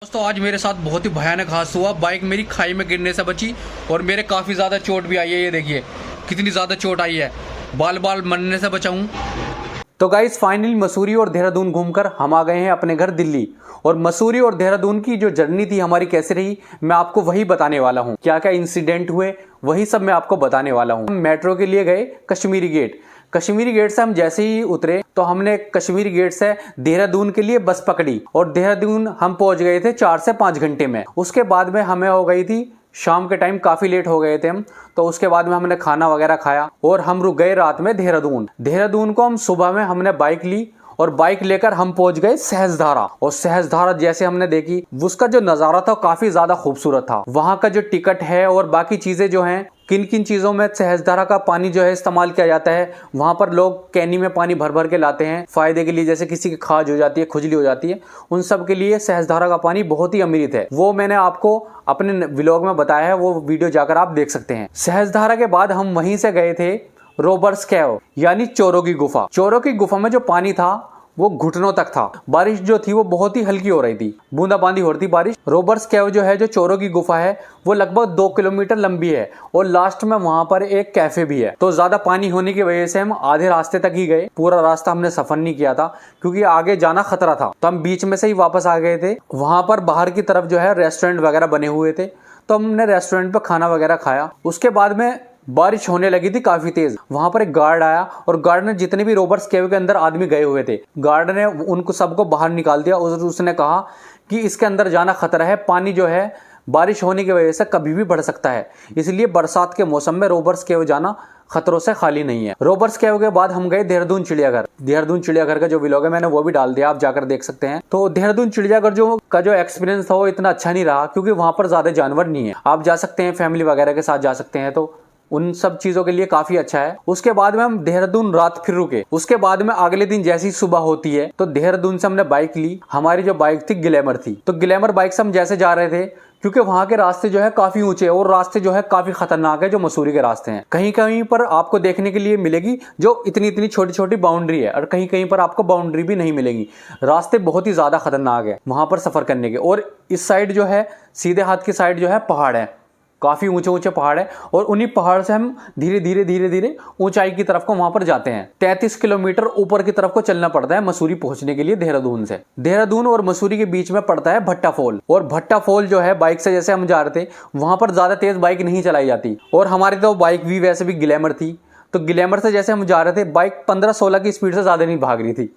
दोस्तों आज मेरे साथ बहुत ही भयानक हादसा हुआ। बाइक मेरी खाई में गिरने से बची और मेरे काफ़ी ज़्यादा चोट भी आई है। ये देखिए कितनी ज़्यादा चोट आई है, बाल बाल मरने से बचा हूँ। तो गाइस फाइनली मसूरी और देहरादून घूमकर हम आ गए हैं अपने घर दिल्ली। और मसूरी और देहरादून की जो जर्नी थी हमारी कैसे रही, मैं आपको वही बताने वाला हूँ। क्या क्या इंसिडेंट हुए वही सब मैं आपको बताने वाला हूँ। हम मेट्रो के लिए गए कश्मीरी गेट। कश्मीरी गेट से हम जैसे ही उतरे तो हमने कश्मीरी गेट से देहरादून के लिए बस पकड़ी और देहरादून हम पहुंच गए थे 4 से 5 घंटे में। उसके बाद में हमें हो गई थी शाम के टाइम, काफ़ी लेट हो गए थे हम। तो उसके बाद में हमने खाना वगैरह खाया और हम रुक गए रात में देहरादून को हम सुबह में हमने बाइक ली और बाइक लेकर हम पहुंच गए सहस्त्रधारा। और सहस्त्रधारा जैसे हमने देखी, उसका जो नज़ारा था काफ़ी ज़्यादा खूबसूरत था। वहाँ का जो टिकट है और बाकी चीज़ें जो हैं, किन किन चीज़ों में सहस्त्रधारा का पानी जो है इस्तेमाल किया जाता है। वहाँ पर लोग कैनी में पानी भर भर के लाते हैं फ़ायदे के लिए, जैसे किसी की खाज हो जाती है, खुजली हो जाती है, उन सब के लिए सहस्त्रधारा का पानी बहुत ही अमृत है। वो मैंने आपको अपने व्लॉग में बताया है, वो वीडियो जाकर आप देख सकते हैं। सहस्त्रधारा के बाद हम वहीं से गए थे रॉबर्स केव, यानी चोरों की गुफा। चोरों की गुफा में जो पानी था वो घुटनों तक था। बारिश जो थी वो बहुत ही हल्की हो रही थी, बूंदाबांदी हो रही थी बारिश। रॉबर्स केव जो है, जो चोरों की गुफा है, वो लगभग 2 किलोमीटर लंबी है और लास्ट में वहां पर एक कैफे भी है। तो ज्यादा पानी होने की वजह से हम आधे रास्ते तक ही गए, पूरा रास्ता हमने सफर नहीं किया था क्योंकि आगे जाना खतरा था। तो हम बीच में से ही वापस आ गए थे। वहां पर बाहर की तरफ जो है रेस्टोरेंट वगैरह बने हुए थे, तो हमने रेस्टोरेंट पर खाना वगैरह खाया। उसके बाद में बारिश होने लगी थी काफी तेज। वहां पर एक गार्ड आया और गार्ड ने जितने भी रॉबर्स केव के अंदर आदमी गए हुए थे, गार्ड ने उनको सबको बाहर निकाल दिया। उसने कहा कि इसके अंदर जाना खतरा है, पानी जो है बारिश होने की वजह से कभी भी बढ़ सकता है, इसलिए बरसात के मौसम में रॉबर्स केव जाना खतरों से खाली नहीं है। रॉबर्स केव के बाद हम गए देहरादून चिड़ियाघर। देहरादून चिड़ियाघर का जो व्लॉग है मैंने वो भी डाल दिया, आप जाकर देख सकते हैं। तो देहरादून चिड़ियाघर जो एक्सपीरियंस था वो इतना अच्छा नहीं रहा क्योंकि वहां पर ज्यादा जानवर नहीं है। आप जा सकते हैं, फैमिली वगैरह के साथ जा सकते हैं, तो उन सब चीजों के लिए काफी अच्छा है। उसके बाद में हम देहरादून रात फिर रुके। उसके बाद में अगले दिन जैसी सुबह होती है तो देहरादून से हमने बाइक ली। हमारी जो बाइक थी ग्लैमर थी। तो ग्लैमर बाइक से हम जैसे जा रहे थे, क्योंकि वहां के रास्ते जो है काफी ऊंचे हैं और रास्ते जो है काफी खतरनाक है, जो मसूरी के रास्ते हैं। कहीं कहीं पर आपको देखने के लिए मिलेगी जो इतनी इतनी छोटी छोटी बाउंड्री है और कहीं कहीं पर आपको बाउंड्री भी नहीं मिलेगी। रास्ते बहुत ही ज्यादा खतरनाक है वहां पर सफर करने के। और इस साइड जो है, सीधे हाथ की साइड जो है पहाड़ है, काफी ऊंचे ऊंचे पहाड़ है और उन्हीं पहाड़ से हम धीरे धीरे ऊंचाई की तरफ को वहां पर जाते हैं। 33 किलोमीटर ऊपर की तरफ को चलना पड़ता है मसूरी पहुंचने के लिए देहरादून से। देहरादून और मसूरी के बीच में पड़ता है भट्टा फॉल। और भट्टा फॉल जो है, बाइक से जैसे हम जा रहे थे, वहां पर ज्यादा तेज बाइक नहीं चलाई जाती और हमारी तो बाइक भी वैसे भी ग्लैमर थी। तो ग्लैमर से जैसे हम जा रहे थे, बाइक 15-16 की स्पीड से ज्यादा नहीं भाग रही थी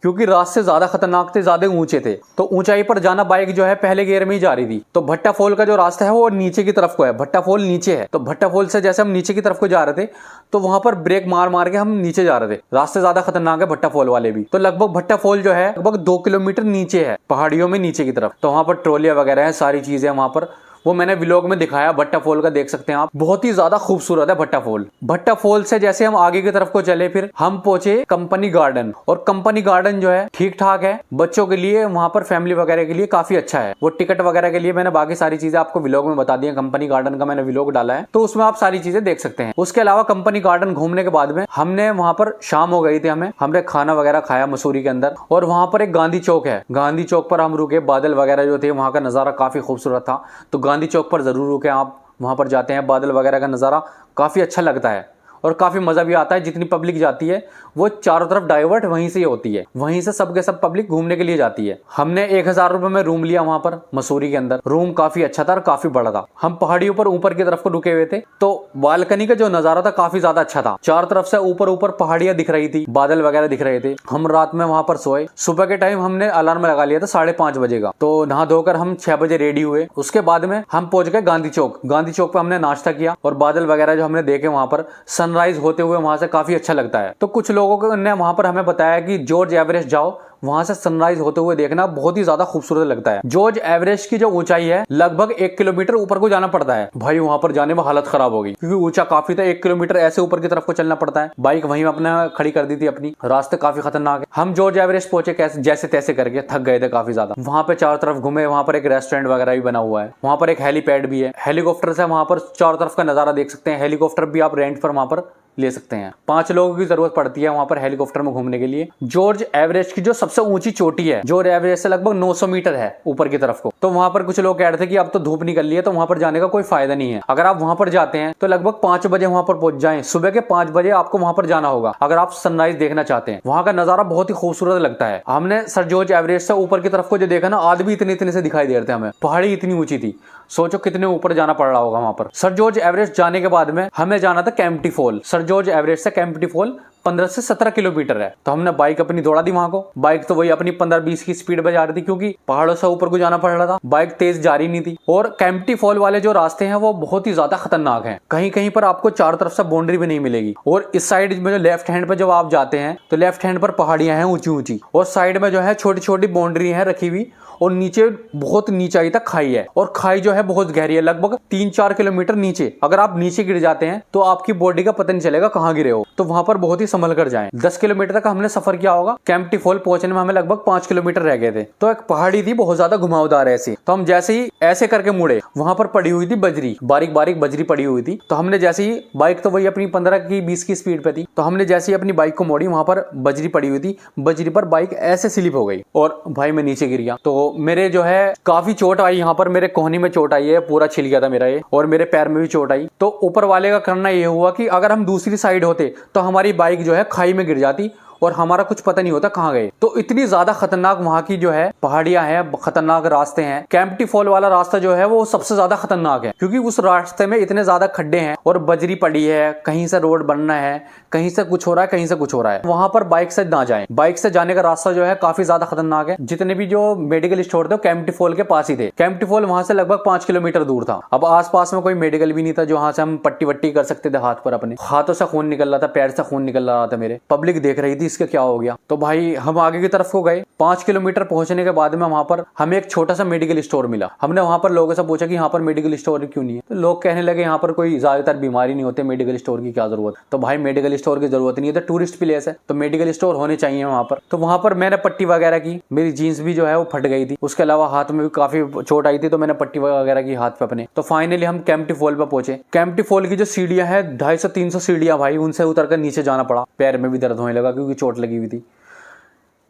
क्योंकि रास्ते ज्यादा खतरनाक थे, ज्यादा ऊंचे थे। तो ऊंचाई पर जाना बाइक जो है पहले गियर में ही जा रही थी। तो भट्टा फॉल का जो रास्ता है वो नीचे की तरफ को है, भट्टा फॉल नीचे है। तो भट्टा फॉल से जैसे हम नीचे की तरफ को जा रहे थे तो वहां पर ब्रेक मार मार के हम नीचे जा रहे थे। रास्ते ज्यादा खतरनाक है भट्टा फॉल वाले भी। तो लगभग भट्टा फॉल जो है लगभग 2 किलोमीटर नीचे है, पहाड़ियों में नीचे की तरफ। तो वहां पर ट्रॉलियां वगैरह है, सारी चीजें वहां पर, वो मैंने व्लॉग में दिखाया भट्टा फॉल का, देख सकते हैं आप। बहुत ही ज्यादा खूबसूरत है भट्टा फॉल। भट्टा फॉल से जैसे हम आगे की तरफ को चले, फिर हम पहुंचे कंपनी गार्डन। और कंपनी गार्डन जो है ठीक ठाक है बच्चों के लिए, वहां पर फैमिली वगैरह के लिए काफी अच्छा है। वो टिकट वगैरह के लिए मैंने बाकी सारी चीजें आपको व्लॉग में बता दी है। कंपनी गार्डन का मैंने व्लॉग डाला है, तो उसमें आप सारी चीजें देख सकते हैं। उसके अलावा कंपनी गार्डन घूमने के बाद में हमने वहां पर, शाम हो गई थी, हमने खाना वगैरह खाया मसूरी के अंदर। और वहां पर एक गांधी चौक है, गांधी चौक पर हम रुके। बादल वगैरह जो थे, वहां का नजारा काफी खूबसूरत था, तो गांधी चौक पर जरूर रुके आप। वहां पर जाते हैं, बादल वगैरह का नज़ारा काफ़ी अच्छा लगता है और काफ़ी मज़ा भी आता है। जितनी पब्लिक जाती है वो चारों तरफ डाइवर्ट वहीं से ही होती है, वहीं से सबके सब पब्लिक घूमने के लिए जाती है। हमने 1000 रुपए में रूम लिया वहां पर मसूरी के अंदर। रूम काफ़ी अच्छा था और काफ़ी बड़ा था। हम पहाड़ियों पर ऊपर की तरफ को रुके हुए थे, तो बालकनी का जो नज़ारा था काफ़ी ज़्यादा अच्छा था। चारों तरफ से ऊपर ऊपर पहाड़ियाँ दिख रही थी, बादल वगैरह दिख रहे थे। हम रात में वहां पर सोए। सुबह के टाइम हमने अलार्म लगा लिया था 5:30 बजे का। तो नहा धोकर हम 6 बजे रेडी हुए। उसके बाद में हम पहुंच गए गांधी चौक। गांधी चौक पे हमने नाश्ता किया और बादल वगैरह जो हमने देखे वहां पर, सनराइज होते हुए वहां से काफी अच्छा लगता है। तो कुछ लोगों ने वहां पर हमें बताया कि जॉर्ज एवरेस्ट जाओ, वहां से सनराइज होते हुए देखना बहुत ही ज्यादा खूबसूरत लगता है। जॉर्ज एवरेस्ट की जो ऊंचाई है लगभग 1 किलोमीटर ऊपर को जाना पड़ता है। भाई वहां पर जाने में हालत खराब होगी क्योंकि ऊंचा काफी था। 1 किलोमीटर ऐसे ऊपर की तरफ को चलना पड़ता है। बाइक वहीं अपने खड़ी कर दी थी अपनी, रास्ते काफी खतरनाक है। हम जॉर्ज एवरेस्ट पहुंचे कैसे जैसे तैसे करके, थक गए थे काफी ज्यादा। वहां पे चारों तरफ घूमे, वहां पर एक रेस्टोरेंट वगैरह भी बना हुआ है, वहां पर एक हेलीपैड भी है। हेलीकॉप्टर से वहां पर चारों तरफ का नजारा देख सकते हैं। हेलीकॉप्टर भी आप रेंट पर वहां पर ले सकते हैं। 5 लोगों की जरूरत पड़ती है वहां पर हेलीकॉप्टर में घूमने के लिए। जॉर्ज एवरेस्ट की जो सबसे ऊंची चोटी है, जॉर्ज एवरेस्ट से लगभग 900 मीटर है ऊपर की तरफ को। तो वहां पर कुछ लोग कह रहे थे कि अब तो धूप निकल रही है, तो वहां पर जाने का कोई फायदा नहीं है। अगर आप वहां पर जाते हैं तो लगभग 5 बजे वहां पर पहुंच जाएं। सुबह के 5 बजे आपको वहां पर जाना होगा अगर आप सनराइज देखना चाहते हैं। वहां का नजारा बहुत ही खूबसूरत लगता है। हमने सर जॉर्ज एवरेस्ट से ऊपर की तरफ को जो देखा ना, आज भी इतने इतने से दिखाई दे रहे थे हमें। पहाड़ी इतनी ऊंची थी, सोचो कितने ऊपर जाना पड़ रहा होगा वहां पर। सर जॉर्ज एवरेस्ट जाने के बाद में हमें जाना था Kempty fall. Sir George Everest से केम्प्टी फॉल 15 से 17 किलोमीटर है। तो हमने बाइक अपनी दौड़ा दी वहां को। बाइक तो वही अपनी 15-20 की स्पीड पे जा रही थी, क्योंकि पहाड़ों से ऊपर को जाना पड़ रहा था। बाइक तेज जा रही नहीं थी। और केम्प्टी फॉल वाले जो रास्ते हैं वो बहुत ही ज्यादा खतरनाक हैं। कहीं कहीं पर आपको चारों तरफ से बाउंड्री भी नहीं मिलेगी। और इस साइड में जो लेफ्ट हैंड पे जब आप जाते हैं तो लेफ्ट हैंड पर पहाड़ियां हैं ऊंची ऊंची, और साइड में जो है छोटी छोटी बाउंड्री है रखी हुई, और नीचे बहुत नीचाई तक खाई है। और खाई जो है बहुत गहरी है, लगभग 3-4 किलोमीटर नीचे। अगर आप नीचे गिर जाते हैं तो आपकी बॉडी का पता नहीं चलेगा कहाँ गिरे हो। तो वहां पर बहुत ही संभल कर जाएं। 10 किलोमीटर तक हमने सफर किया होगा। केम्प्टी फॉल पहुंचने में हमें लगभग 5 किलोमीटर रह गए थे। तो एक पहाड़ी थी बहुत ज्यादा घुमावदार ऐसी। तो हम जैसे ही ऐसे करके मुड़े, वहां पर पड़ी हुई थी बजरी, बारीक बारीक बजरी पड़ी हुई थी। तो हमने जैसे ही, बाइक तो वही अपनी 15 की 20 की स्पीड पे थी, तो हमने जैसे ही अपनी बाइक को मोड़ी, वहां पर बजरी पड़ी हुई थी। बजरी पर बाइक ऐसे स्लिप हो गई और भाई मैं नीचे गिर गया। तो मेरे जो है काफी चोट आई। यहाँ पर मेरे कोहनी में चोट आई है, पूरा छिल गया था मेरा ये, और मेरे पैर में भी चोट आई। तो ऊपर वाले का करना ये हुआ कि अगर हम दूसरी साइड होते तो हमारी बाइक जो है खाई में गिर जाती और हमारा कुछ पता नहीं होता कहाँ गए। तो इतनी ज्यादा खतरनाक वहां की जो है पहाड़ियां हैं, खतरनाक रास्ते हैं। केम्प्टी फॉल वाला रास्ता जो है वो सबसे ज्यादा खतरनाक है, क्योंकि उस रास्ते में इतने ज्यादा खड्डे हैं और बजरी पड़ी है। कहीं से रोड बनना है, कहीं से कुछ हो रहा है, कहीं से कुछ हो रहा है। वहां पर बाइक से ना जाएं। बाइक से जाने का रास्ता जो है काफी ज्यादा खतरनाक है। जितने भी जो मेडिकल स्टोर थे केम्प्टी फॉल के पास ही थे। केम्प्टी फॉल वहां से लगभग 5 किलोमीटर दूर था। अब आसपास में कोई मेडिकल भी नहीं था जो वहां से हम पट्टी वट्टी कर सकते थे हाथ पर। अपने हाथों से खून निकल रहा था, पैर से खून निकल रहा था मेरे। पब्लिक देख रही थी इसके क्या हो गया। तो भाई हम आगे की तरफ को गए। 5 किलोमीटर पहुंचने के बाद में वहां पर हमें एक छोटा सा मेडिकल स्टोर मिला। हमने वहां पर लोगों से पूछा कि यहाँ पर मेडिकल स्टोर क्यों नहीं है। तो लोग कहने लगे यहाँ पर कोई ज्यादातर बीमारी नहीं होते, मेडिकल स्टोर की क्या जरूरत। तो भाई मेडिकल स्टोर की जरूरत नहीं है, तो टूरिस्ट प्लेस है तो मेडिकल स्टोर होने चाहिए वहां पर। तो वहां पर मैंने पट्टी वगैरह की। मेरी जीन्स भी जो है वो फट गई थी। उसके अलावा हाथ में भी काफी चोट आई थी, तो मैंने पट्टी वगैरह की हाथ पे अपने। तो फाइनली हम केम्प्टी फॉल पे पहुंचे। केम्प्टी फॉल की जो सीढ़ियां है 250-300 सीढ़ियां भाई, उनसे उतर कर नीचे जाना पड़ा। पैर में भी दर्द होने लगा क्योंकि चोट लगी हुई थी।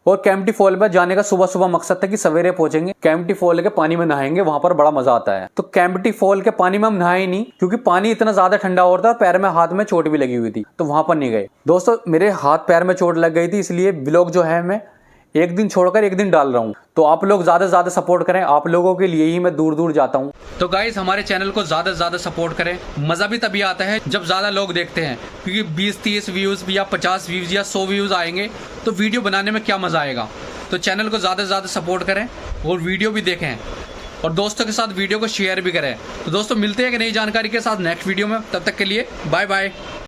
और केम्प्टी फॉल पर जाने का सुबह सुबह मकसद था कि सवेरे पहुंचेंगे, केम्प्टी फॉल के पानी में नहाएंगे, वहां पर बड़ा मजा आता है। तो केम्प्टी फॉल के पानी में हम नहाए नहीं, क्योंकि पानी इतना ज्यादा ठंडा हो रहा था, पैर में हाथ में चोट भी लगी हुई थी, तो वहां पर नहीं गए। दोस्तों मेरे हाथ पैर में चोट लग गई थी, इसलिए ब्लॉग जो है मैं एक दिन छोड़कर एक दिन डाल रहा हूँ। तो आप लोग ज्यादा से ज्यादा सपोर्ट करें, आप लोगों के लिए ही मैं दूर दूर जाता हूँ। तो गाइस हमारे चैनल को ज्यादा से ज्यादा सपोर्ट करें। मजा भी तभी आता है जब ज्यादा लोग देखते हैं, क्योंकि 20-30 व्यूज या 50 व्यूज या 100 व्यूज आएंगे तो वीडियो बनाने में क्या मजा आएगा। तो चैनल को ज़्यादा से ज़्यादा सपोर्ट करें और वीडियो भी देखें और दोस्तों के साथ वीडियो को शेयर भी करें। तो दोस्तों मिलते हैं एक नई जानकारी के साथ नेक्स्ट वीडियो में। तब तक के लिए बाय बाय।